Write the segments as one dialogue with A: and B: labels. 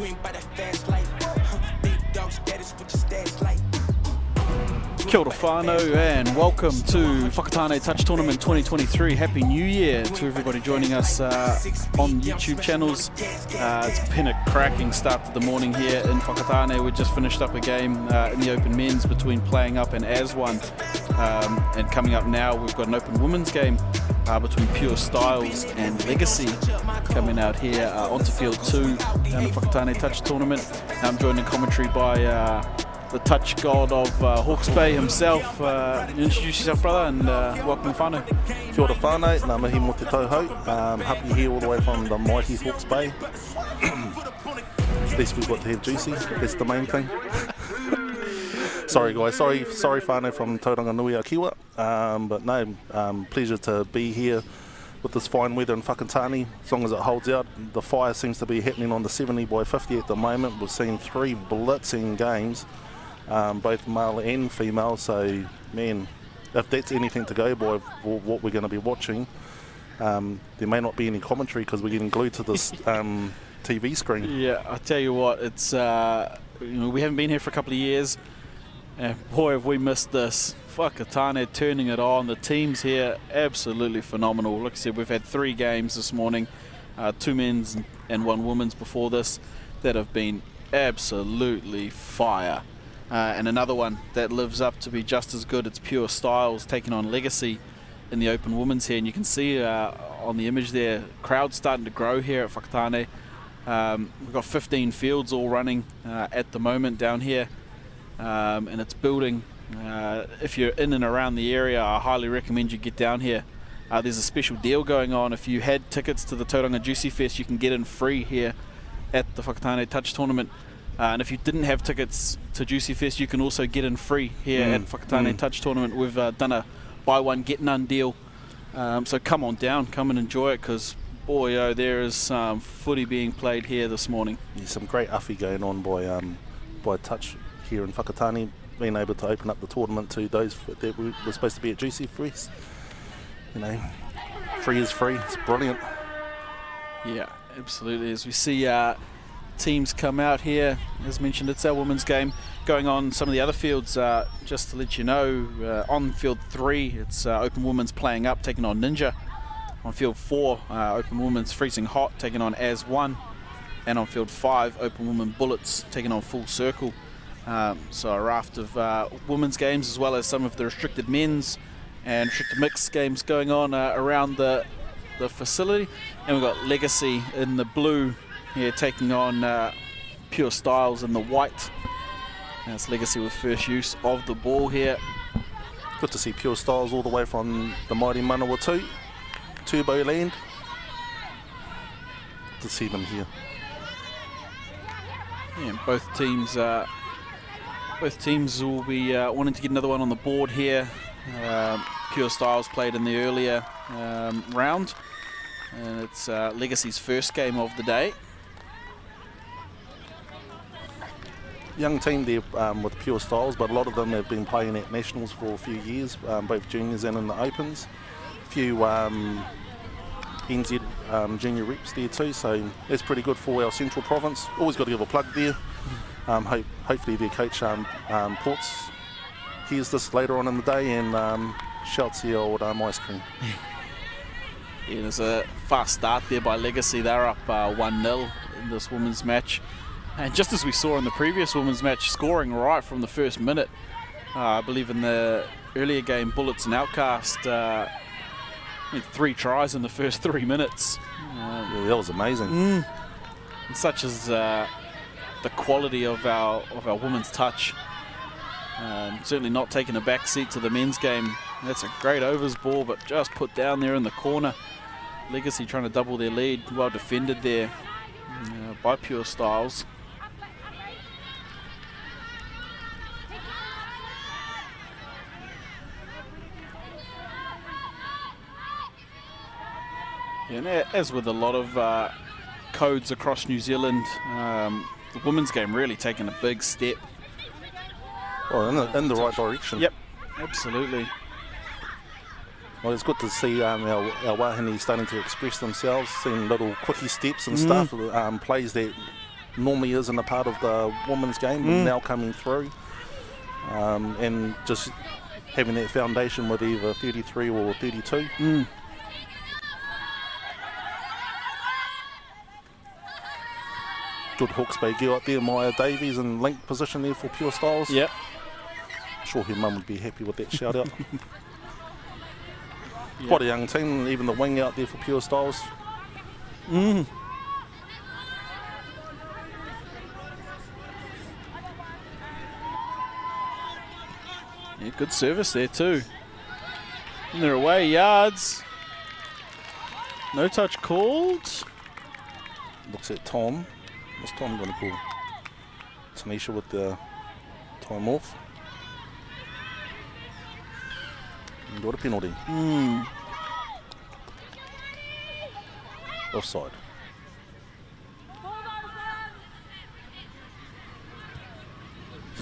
A: You ain't by that fast life. Big dogs, that is what your stats like.
B: Kia ora whānau and welcome to Whakatāne Touch Tournament 2023. Happy New Year to everybody joining us on YouTube channels. It's been a cracking start to the morning here in Whakatāne. We just finished up a game in the Open Men's between Playing Up and As One. And coming up now, we've got an Open Women's game between Pure Stylez and Legacy coming out here onto Field 2 down the Whakatāne Touch Tournament. I'm joined in commentary by the touch god of Hawke's Bay himself. Introduce yourself, brother, and welcome whānau.
C: Kia ora whānau, ngā mihi mo te tauhou. Happy here all the way from the mighty Hawke's Bay. At least we've got to have juicy, that's the main thing. Sorry guys, sorry whānau from Tauranga Nui a Kiwa. But no, pleasure to be here with this fine weather in Whakatāne, as long as it holds out. The fire seems to be happening on the 70 by 50 at the moment. We've seen 3 blitzing games. Both male and female, so man, if that's anything to go by for what we're going to be watching, there may not be any commentary because we're getting glued to this TV screen.
B: Yeah, I tell you what, it's we haven't been here for a couple of years, and boy have we missed this. Whakatāne turning it on. The teams here absolutely phenomenal. Like I said, we've had 3 games this morning, 2 men's and 1 women's before this, that have been absolutely fire. And another one that lives up to be just as good. It's Pure Stylez taking on Legacy in the Open Women's here. And you can see on the image there, crowd's starting to grow here at Whakatāne. We've got 15 fields all running at the moment down here. And it's building. If you're in and around the area, I highly recommend you get down here. There's a special deal going on. If you had tickets to the Tauranga Juicy Fest, you can get in free here at the Whakatāne Touch Tournament. And if you didn't have tickets to Juicy Fest, you can also get in free here at Whakatāne Touch Tournament. We've done a buy one, get none deal. So come on down, come and enjoy it, because boy, oh, there is some footy being played here this morning.
C: There's some great uffy going on by Touch here in Whakatāne, being able to open up the tournament to those that were supposed to be at Juicy Fest. You know, free is free. It's brilliant.
B: Yeah, absolutely. As we see teams come out here, as mentioned, it's our women's game going on. Some of the other fields, just to let you know, on field 3 it's Open Women's Playing Up taking on Ninja. On field 4 Open Women's Freezing Hot taking on As One, and on field 5 Open Women Bullets taking on Full Circle. So a raft of women's games, as well as some of the restricted men's and restricted mixed games going on around the facility. And we've got Legacy in the blue here taking on Pure Stylez in the white. That's Legacy with first use of the ball here.
C: Good to see Pure Stylez all the way from the mighty Manawatu, Turbo Land. Good to see them here.
B: Yeah, and both teams will be wanting to get another one on the board here. Pure Stylez played in the earlier round, and it's Legacy's first game of the day.
C: Young team there with Pure Stylez, but a lot of them have been playing at Nationals for a few years, both juniors and in the Opens. A few NZ junior reps there too, so that's pretty good for our Central Province. Always got to give a plug there. Hopefully their coach Ports hears this later on in the day and shouts the old ice cream.
B: Yeah, there's a fast start there by Legacy. They're up 1-0 in this women's match. And just as we saw in the previous women's match, scoring right from the first minute. I believe in the earlier game, Bullets and Outcast, 3 tries in the first 3 minutes.
C: Yeah, that was amazing.
B: And such as the quality of our women's touch. Certainly not taking a back seat to the men's game. That's a great overs ball, but just put down there in the corner. Legacy trying to double their lead. Well defended there by Pure Stylez. And as with a lot of codes across New Zealand, the women's game really taking a big step.
C: Well, in the right direction.
B: Yep, absolutely.
C: Well, it's good to see our wahine starting to express themselves, seeing little quickie steps and stuff, plays that normally isn't a part of the women's game, but now coming through. And just having that foundation with either 33 or 32. Good Hawke's Bay girl up there, Maya Davies, in link position there for Pure Stylez.
B: Yep.
C: Sure her mum would be happy with that shout out. Quite a young team, even the wing out there for Pure Stylez.
B: Yeah, good service there too. And they're away, yards. No touch called.
C: Looks at Tom. What's Tom going to call? Tanisha with the time off. And got a penalty. Offside.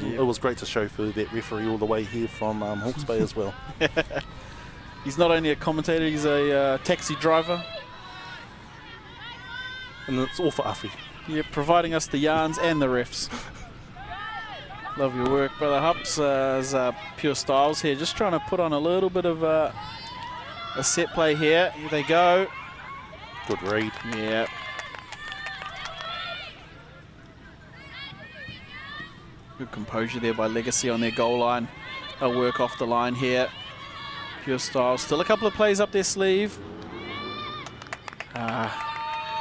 C: It was great to show for that referee all the way here from Hawke's Bay as well.
B: He's not only a commentator, he's a taxi driver.
C: And it's all for Afi.
B: Yeah, providing us the yarns and the refs. Love your work, Brother Hups. As Pure Stylez here, just trying to put on a little bit of a set play here. Here they go.
C: Good read.
B: Yeah. Good composure there by Legacy on their goal line. They'll work off the line here. Pure Stylez. Still a couple of plays up their sleeve.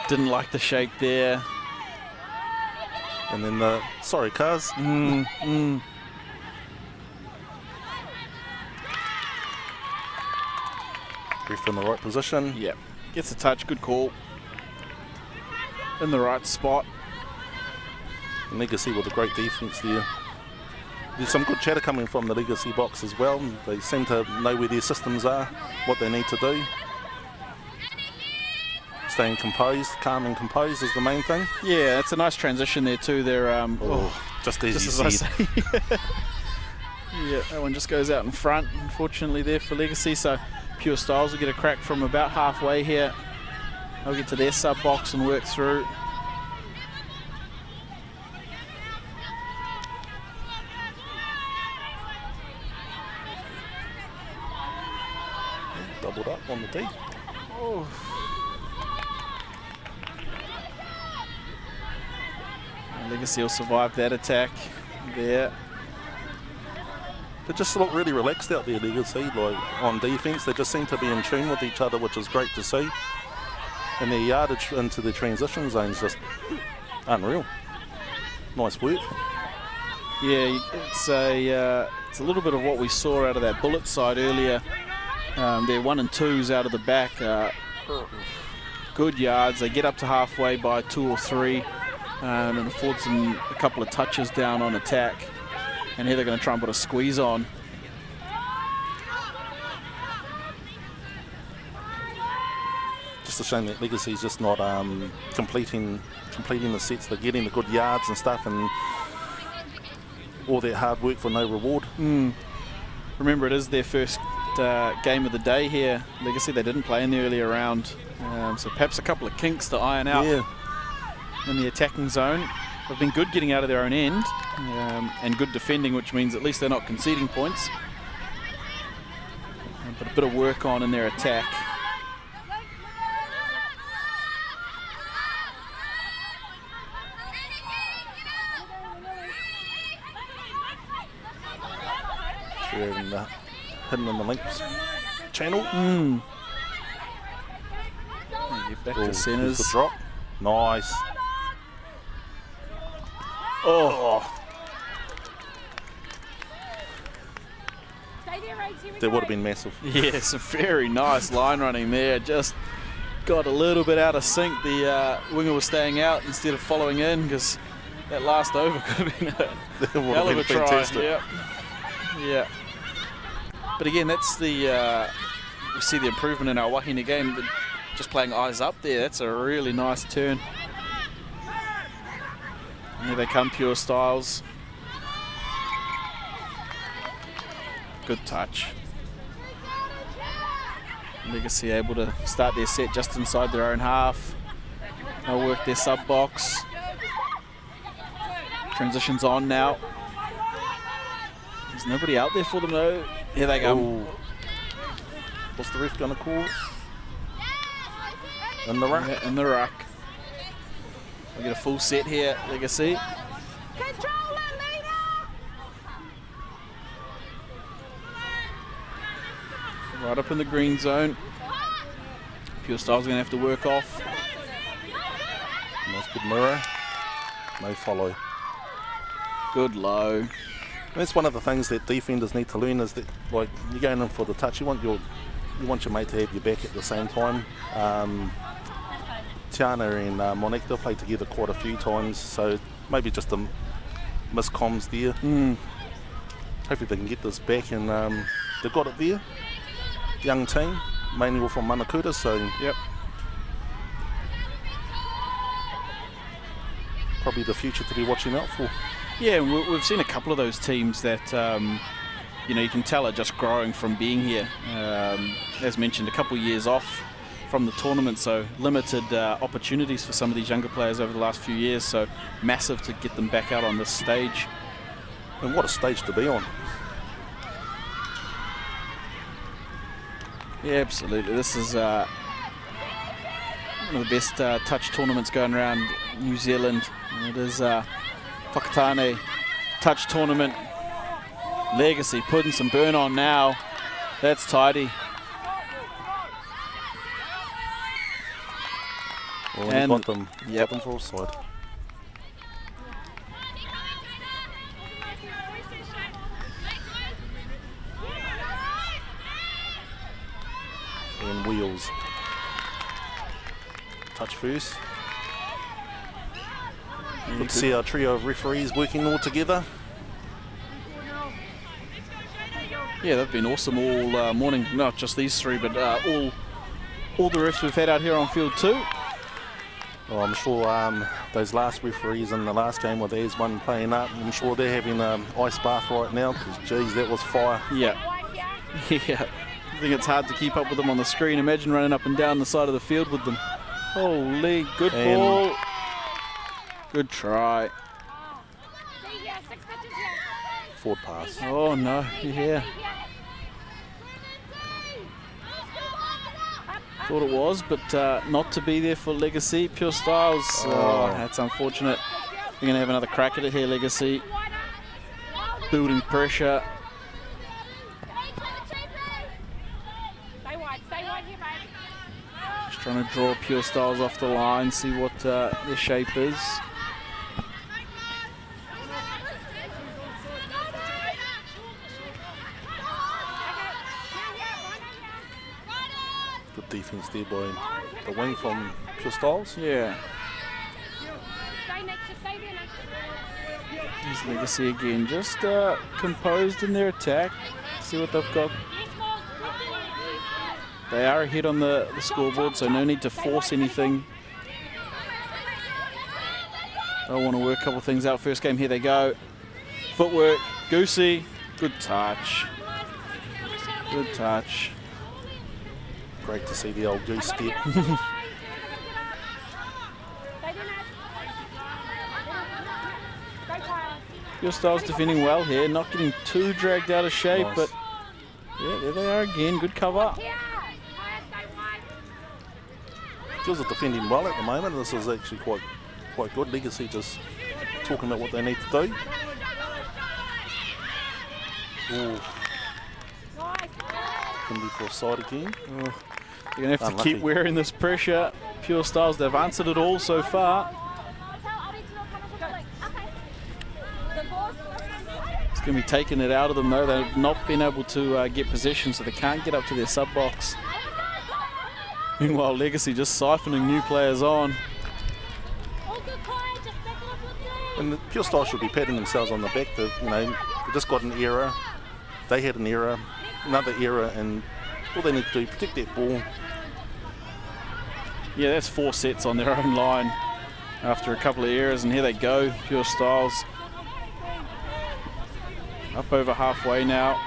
B: Didn't like the shape there.
C: And then the, sorry, Cuz.
B: Ref
C: in the right position.
B: Yep. Gets a touch. Good call. In the right spot.
C: Legacy with a great defence there. There's some good chatter coming from the Legacy box as well. They seem to know where their systems are, what they need to do. Staying composed, calm and composed is the main thing.
B: Yeah, it's a nice transition there too. They're
C: just as
B: just
C: you
B: as
C: said.
B: I say. Yeah, that one just goes out in front, unfortunately, there for Legacy. So Pure Stylez will get a crack from about halfway here. They'll get to their sub box and work through.
C: Doubled up on the D.
B: Legacy will survive that attack there.
C: They just look really relaxed out there, Legacy, like on defence. They just seem to be in tune with each other, which is great to see. And their yardage into the transition zone is just unreal. Nice work.
B: Yeah, it's a little bit of what we saw out of that Bullet side earlier. They're 1 and 2s out of the back. Good yards. They get up to halfway by 2 or 3 and it affords them a couple of touches down on attack. And here they're going to try and put a squeeze on.
C: Just a shame that Legacy's just not completing the sets. They're getting the good yards and stuff, and all that hard work for no reward.
B: Remember, it is their first game of the day here. Legacy, they didn't play in the earlier round, so perhaps a couple of kinks to iron out in the attacking zone. They've been good getting out of their own end and good defending, which means at least they're not conceding points. But a bit of work on in their attack.
C: Hidden in the links channel.
B: Get back to centres.
C: The drop. Nice. That would have been massive.
B: Yes, a very nice line running there. Just got a little bit out of sync. The winger was staying out instead of following in, because that last over could have been a hell of a try.
C: Fantastic.
B: Yeah. But again, that's the we see the improvement in our Wahine game. But just playing eyes up there, that's a really nice turn. Here they come, Pure Stylez. Good touch. Legacy able to start their set just inside their own half. They'll work their sub box. Transitions on now. There's nobody out there for them though. Here they go.
C: Ooh. What's the ref going to call? In the ruck.
B: Yeah, in the ruck. We get a full set here, Legacy. Right up in the green zone. Pure Styles going to have to work off.
C: Nice good mirror. No follow.
B: Good low.
C: That's one of the things that defenders need to learn is that, like, you're going in for the touch. You want your mate to have your back at the same time. Tiana and Monecta played together quite a few times, so maybe just a miscomms there. Hopefully they can get this back, and they've got it there. Young team, mainly all from Manakuta, so
B: Yep.
C: probably the future to be watching out for.
B: Yeah, we've seen a couple of those teams that, you know, you can tell are just growing from being here. As mentioned, a couple of years off from the tournament, so limited opportunities for some of these younger players over the last few years, so massive to get them back out on this stage.
C: And what a stage to be on.
B: Yeah, absolutely. This is one of the best touch tournaments going around New Zealand. It is Whakatāne touch tournament. Legacy putting some burn on now. That's tidy.
C: Well,
B: And-
C: got them,
B: yep.
C: got them for offside. And Wheels. Touch first. Good to see our trio of referees working all together.
B: Yeah, they've been awesome all morning. Not just these three, but all the refs we've had out here on field too.
C: Well, I'm sure those last referees in the last game with there's one playing up, I'm sure they're having an ice bath right now because, geez, that was fire.
B: Yeah. Yeah. I think it's hard to keep up with them on the screen. Imagine running up and down the side of the field with them. Holy, good
C: And-
B: ball. Good try.
C: Forward pass.
B: Oh no, yeah. Thought it was, but not to be there for Legacy. Pure Styles. Oh, that's unfortunate. We're going to have another crack at it here, Legacy. Building pressure. Just trying to draw Pure Styles off the line, see what their shape is.
C: Good defence there by the wing from Pure Styles.
B: Yeah. Here's Legacy again, just composed in their attack. See what they've got. They are ahead on the scoreboard, so no need to force anything. They'll want to work a couple of things out. First game, here they go. Footwork, Goosey, good touch. Good touch.
C: Great to see the old goose step.
B: Your Styles defending well here, not getting too dragged out of shape,
C: Nice.
B: but yeah, there they are again. Good cover.
C: Gills are defending well at the moment. This is actually quite good. Legacy just talking about what they need to do. Ooh. Can be for a side again.
B: They're going to have to
C: Unlucky.
B: keep wearing this pressure. Pure Styles, they've answered it all so far. It's going to be taking it out of them though. They've not been able to get possession, so they can't get up to their sub box. Meanwhile, Legacy just siphoning new players on.
C: And the Pure Style should be patting themselves on the back. They just got an error. They had an error, another error, and all they need to do is protect that ball.
B: Yeah, that's 4 sets on their own line after a couple of errors, and here they go, Pure Styles. Up over halfway now.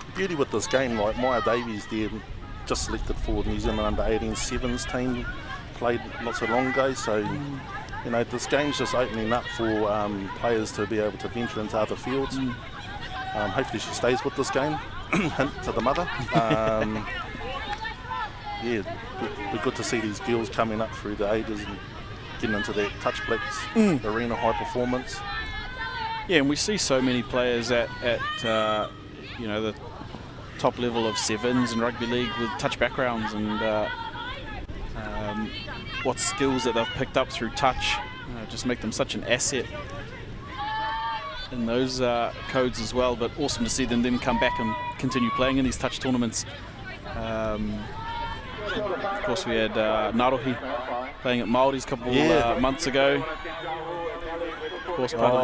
C: The beauty with this game, like Maya Davies there, just selected for New Zealand under-18 sevens team, played not so long ago, so you know, this game's just opening up for players to be able to venture into other fields. Hopefully she stays with this game. Hint to the mother. Yeah, it'd be good to see these girls coming up through the ages and getting into that touchplex arena high performance.
B: Yeah, and we see so many players at you know, the top level of sevens and rugby league with touch backgrounds, and what skills that they've picked up through touch just make them such an asset in those codes as well. But awesome to see them then come back and continue playing in these touch tournaments. Of course, we had Narohi playing at Māori's a couple months ago. Of course, part of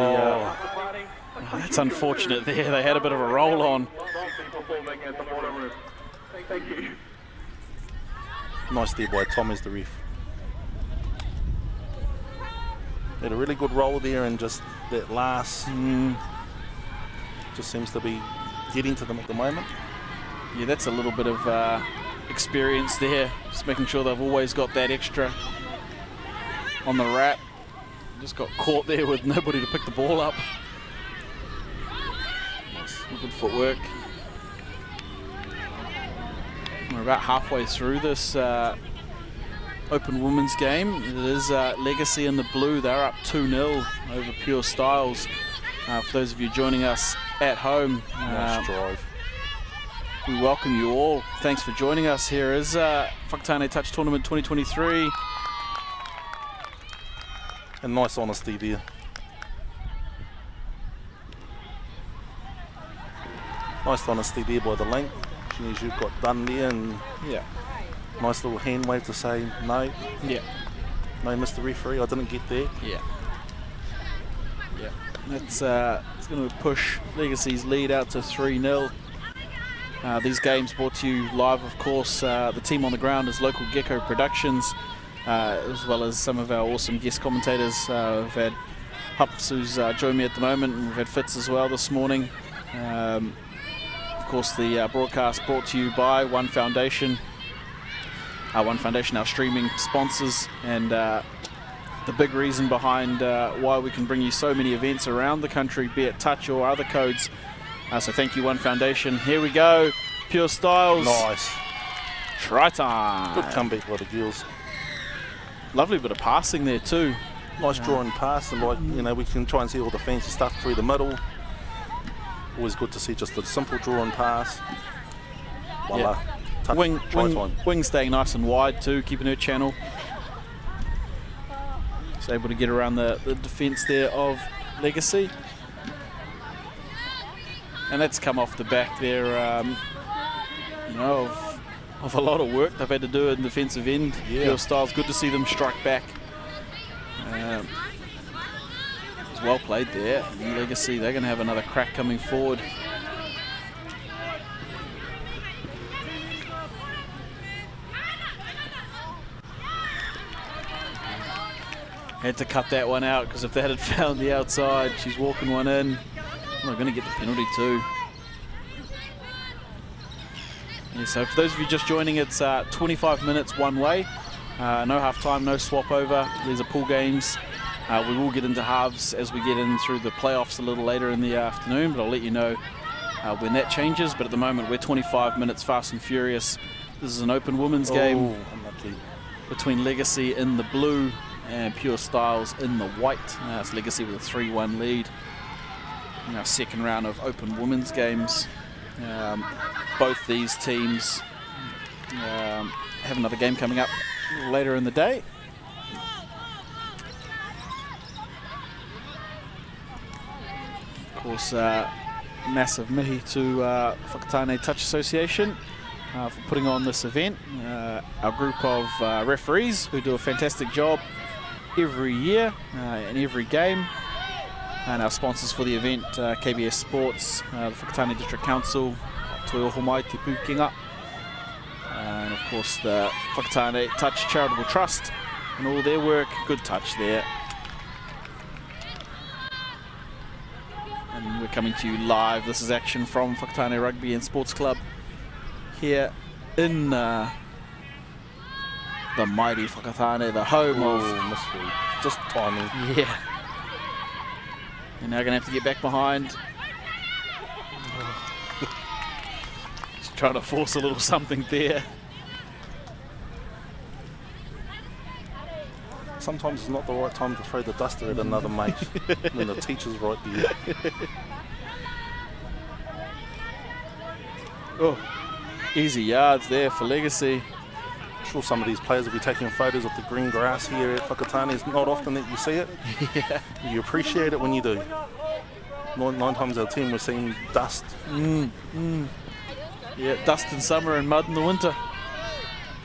B: the... that's unfortunate there. They had a bit of a roll on.
C: Nice there by Tom as the ref. Had a really good roll there, and just that last just seems to be getting to them at the moment.
B: Yeah, that's a little bit of experience there, just making sure they've always got that extra on the wrap. Just got caught there with nobody to pick the ball up. Nice. Good footwork. We're about halfway through this open women's game. It is Legacy in the blue. They're up 2-0 over Pure Stylez. For those of you joining us at home,
C: Nice drive.
B: we welcome you all. Thanks for joining us. Here is Whakatāne Touch Tournament 2023.
C: And nice honesty there. Nice honesty there by the link. As you've got done there, and
B: Yeah.
C: nice little hand wave to say no.
B: Yeah.
C: No, Mr. Referee, I didn't get there.
B: Yeah. Yeah. That's it's going to push Legacy's lead out to 3-0. These games brought to you live, of course. The team on the ground is local Gecko Productions, as well as some of our awesome guest commentators. We've had Hups, who's joined me at the moment, and we've had Fitz as well this morning. Of course, the broadcast brought to you by One Foundation. One Foundation, our streaming sponsors, and the big reason behind why we can bring you so many events around the country, be it touch or other codes. So thank you, One Foundation. Here we go. Pure Stylez.
C: Nice.
B: Try time.
C: Good comeback by the girls.
B: Lovely bit of passing there too.
C: Nice drawing pass, and like, you know, we can try and see all the fancy stuff through the middle. Always good to see just a simple draw and pass. Voila. Touch, try time.
B: Wing staying nice and wide too, keeping her channel. She's able to get around the defence there of Legacy. And that's come off the back there, you know, of a lot of work they've had to do in the defensive end.
C: Yeah.
B: Pure Stylez, good to see them strike back. It's well played there. And Legacy, they're going to have another crack coming forward. Had to cut that one out, because if that had found the outside, she's walking one in. We're going to get the penalty too. Yeah, so for those of you just joining, it's 25 minutes one way. No half time, no swap over. These are pool games. We will get into halves as we get in through the playoffs a little later in the afternoon, but I'll let you know when that changes. But at the moment, we're 25 minutes fast and furious. This is an open women's game between Legacy in the blue and Pure Stylez in the white. It's Legacy with a 3-1 lead. In our second round of open women's games. Both these teams have another game coming up later in the day. Of course, massive mihi to Whakatāne Touch Association for putting on this event. Our group of referees who do a fantastic job every year in every game. And our sponsors for the event, KBS Sports, the Whakatāne District Council, Toi Oho Mai Te Pūkenga, and of course the Whakatāne Touch Charitable Trust and all their work. Good touch there. And we're coming to you live. This is action from Whakatāne Rugby and Sports Club here in the mighty Whakatāne, the home of...
C: Misread. Just timing.
B: Yeah. And now going to have to get back behind. Just trying to force a little something there.
C: Sometimes it's not the right time to throw the duster at another mate when the teacher's right there.
B: Oh, easy yards there for Legacy.
C: I'm sure some of these players will be taking photos of the green grass here at Whakatāne. It's not often that you see it.
B: Yeah.
C: You appreciate it when you do. Nine times out of 10 we're seeing dust.
B: Yeah, dust in summer and mud in the winter.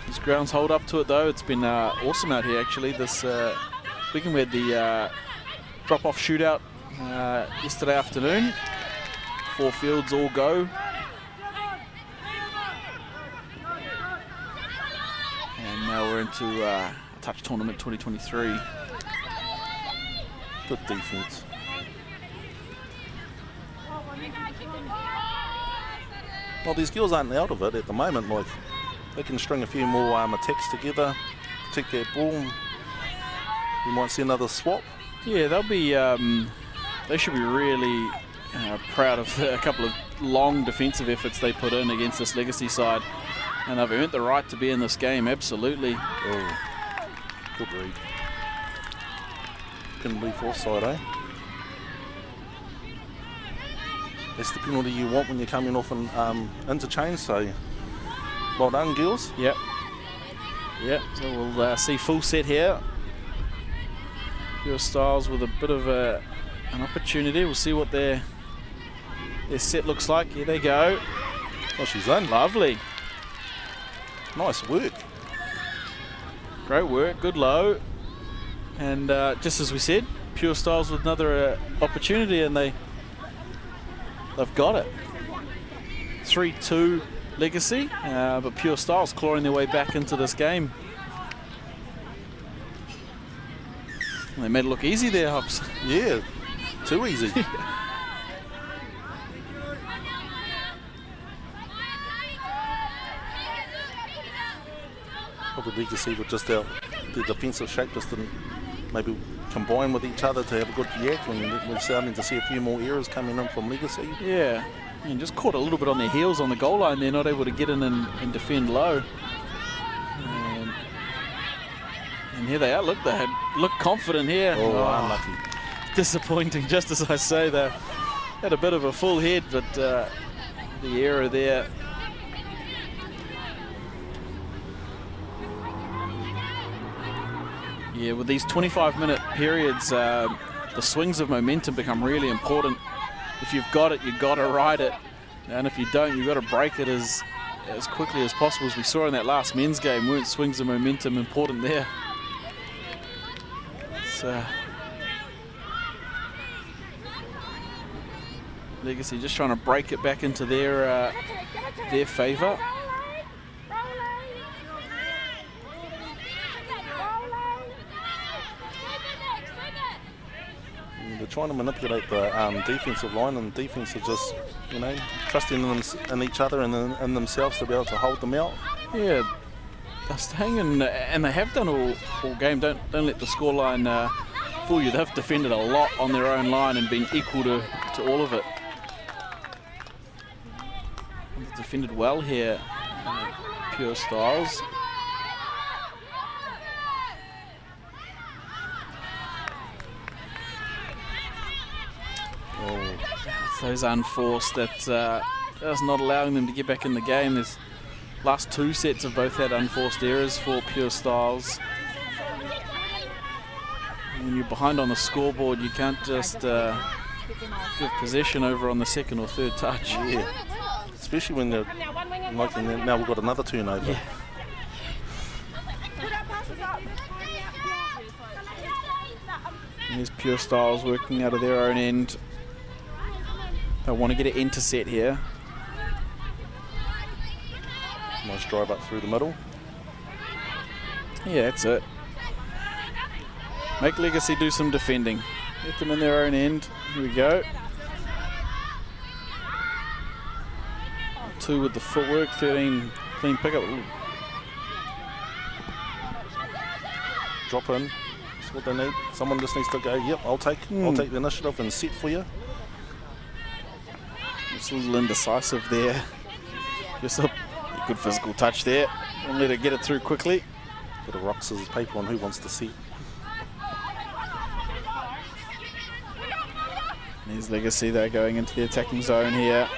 B: These grounds hold up to it though. It's been awesome out here actually. This weekend we had the drop-off shootout yesterday afternoon. 4 fields all go. And now we're into Touch Tournament 2023.
C: Good defence. Well, these girls aren't out of it at the moment. Like, they can string a few more attacks together, protect that ball. You might see another swap.
B: Yeah, they'll be. They should be really proud of a couple of long defensive efforts they put in against this Legacy side, and they've earned the right to be in this game. Absolutely.
C: Oh, good read. Couldn't leave offside, eh? That's the penalty you want when you're coming off an interchange, so well done, girls.
B: Yep. Yep, so we'll see full set here. Pure Stylez with a bit of an opportunity. We'll see what their set looks like. Here they go.
C: Oh, she's in.
B: Lovely.
C: Nice work.
B: Great work, good low. And just as we said, Pure Stylez with another opportunity, and they've got it. 3-2 Legacy, but Pure Stylez clawing their way back into this game. And they made it look easy there, Hops.
C: Yeah, too easy. Probably Legacy with just the defensive shape just didn't maybe combine with each other to have a good react, when we're starting to see a few more errors coming in from Legacy.
B: Yeah, and just caught a little bit on their heels on the goal line. They're not able to get in and defend low. And here they are. Look, they look confident here.
C: Oh, unlucky.
B: Disappointing, just as I say. They had a bit of a full head, but the error there. Yeah, with these 25-minute periods, the swings of momentum become really important. If you've got it, you've got to ride it. And if you don't, you've got to break it as quickly as possible. As we saw in that last men's game, weren't swings of momentum important there? Legacy just trying to break it back into their favour.
C: They're trying to manipulate the defensive line, and the defense is just, you know, trusting in each other and in themselves to be able to hold them out.
B: Yeah, they're staying in, and they have done all game. Don't let the scoreline fool you. They've defended a lot on their own line and been equal to all of it. They've defended well here, Pure Stylez.
C: Oh.
B: It's those unforced that's not allowing them to get back in the game. There's last 2 sets have both had unforced errors for Pure Stylez. When you're behind on the scoreboard, you can't just give possession over on the second or third touch.
C: Yeah, especially when they're like now we've got another turnover.
B: Yeah. Here's Pure Stylez working out of their own end. They want to get an intercept here.
C: Nice drive up through the middle.
B: Yeah, that's it. Make Legacy do some defending. Get them in their own end. Here we go. 2 with the footwork, 13 Clean pickup. Ooh.
C: Drop in. That's what they need. Someone just needs to go, yep, I'll take the initiative and set for you.
B: Just a little indecisive there. Just a good physical touch there. Don't let her get it through quickly.
C: Bit of rock, scissors, paper on who wants to set.
B: There's Legacy though going into the attacking zone here.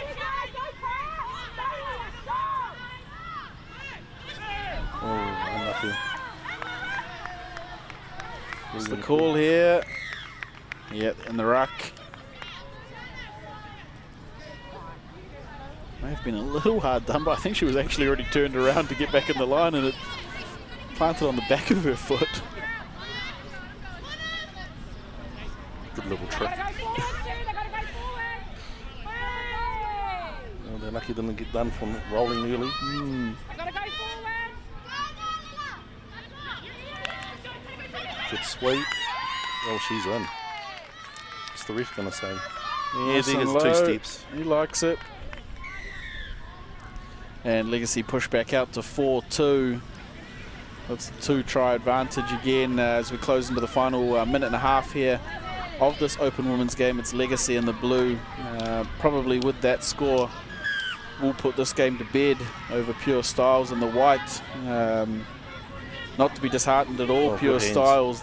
C: Oh, unlucky.
B: What's the call here? Yeah, in the ruck. May have been a little hard done, but I think she was actually already turned around to get back in the line and it planted on the back of her foot.
C: Good little trick. Oh, they're lucky didn't get done from rolling early. Good sweep. Oh, she's in. What's the ref going to say? Yeah, there's 2 steps.
B: He likes it. And Legacy push back out to 4-2. That's a 2-try advantage again as we close into the final minute and a half here of this open women's game. It's Legacy in the blue. Probably with that score, we'll put this game to bed over Pure Stylez in the white. Not to be disheartened at all. Pure Stylez,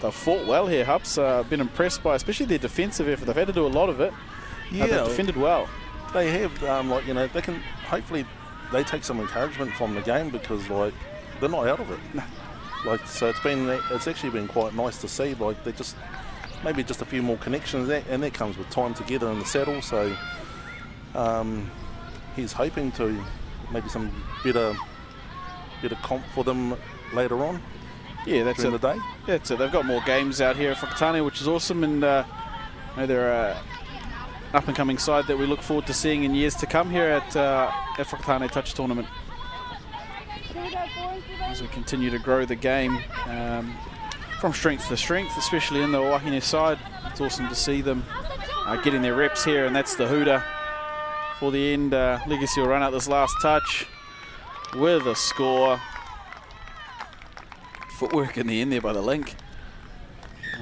B: they've fought well here. Hup's been impressed by, especially their defensive effort. They've had to do a lot of it.
C: Yeah,
B: they've defended well.
C: They have, like, you know, they can hopefully they take some encouragement from the game because, like, they're not out of it. Like, so it's actually been quite nice to see. Like, they just maybe just a few more connections, and that comes with time together in the saddle. So he's hoping to maybe some better comp for them later on.
B: Yeah, that's
C: during the day.
B: Yeah, so they've got more games out here at Whakatāne, which is awesome, and they're an up-and-coming side that we look forward to seeing in years to come here at Whakatāne Touch Tournament. As we continue to grow the game from strength to strength, especially in the Wahine side. It's awesome to see them getting their reps here, and that's the hooter for the end. Legacy will run out this last touch with a score. Footwork in the end there by the link.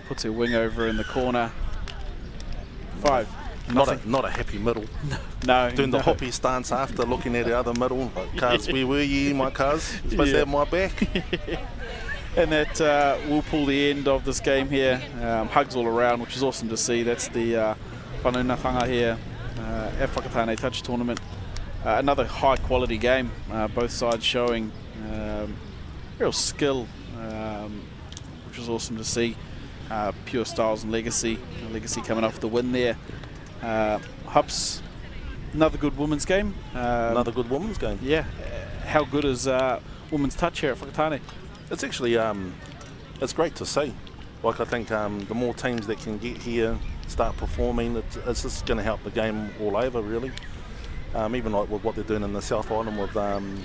B: Puts her wing over in the corner. 5.
C: Not a happy middle.
B: No.
C: Doing the hoppy stance after looking at the other middle. Like, cuz, where were you, my cuz? You're supposed to have my back.
B: And that will pull the end of this game here. Hugs all around, which is awesome to see. That's the whanunatanga here at Whakatāne Touch Tournament. Another high quality game. Both sides showing real skill, which is awesome to see. Pure Stylez and Legacy. Legacy coming off the win there. Hups, another good women's game.
C: Another good women's game.
B: Yeah. How good is women's touch here at Whakatāne?
C: It's actually it's great to see. Like, I think the more teams that can get here, start performing, it's just going to help the game all over, really. Even like with what they're doing in the South Island with kind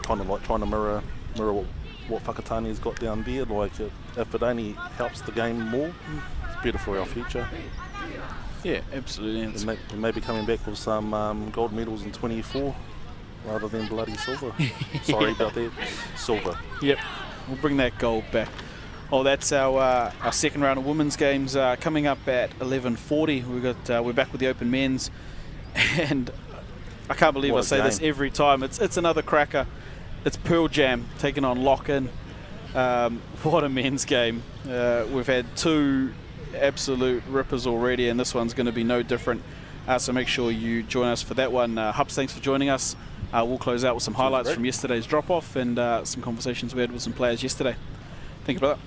C: of like trying to mirror what Whakatāne's got down there. Like, if it only helps the game more, it's better for our future.
B: Yeah, absolutely.
C: And maybe coming back with some gold medals in 24 rather than bloody silver. Sorry about that. Silver.
B: Yep, we'll bring that gold back. Oh, that's our second round of women's games coming up at 11:40. We're back with the open men's, and I can't believe I say this every time. It's another cracker. It's Pearl Jam taking on Lock-In. What a men's game. We've had 2 absolute rippers already, and this one's going to be no different. So make sure you join us for that one. Hups, thanks for joining us. We'll close out with some highlights from yesterday's drop-off and some conversations we had with some players yesterday. Thank you, brother.